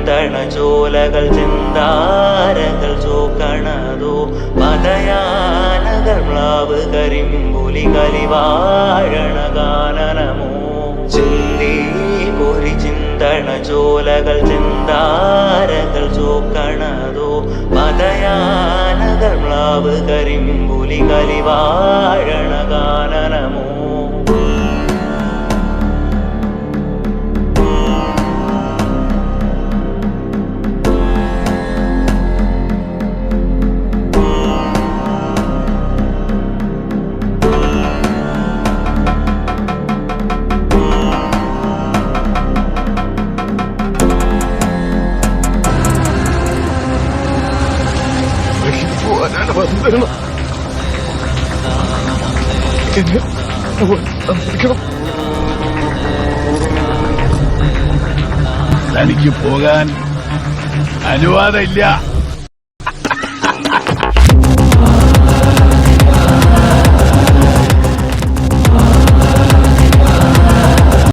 ചിന്തണ ചോലകൾ ചിന്താരകൾ ചോക്കണതോ പദയാനകൾ മ്ലാവ് കരിമ്പുലി കലിവാഴണ ഗാനനമോ ചിന്തി പൊരി ചിന്തണ ചോലകൾ ചിന്താരകൾ ചോക്കണതോ പദയാനകൾ മ്ലാവ് കരിമ്പുലി കലിവാഴണ ഗാനനമോ തനിക്ക് പോകാൻ അനുവാദമില്ല.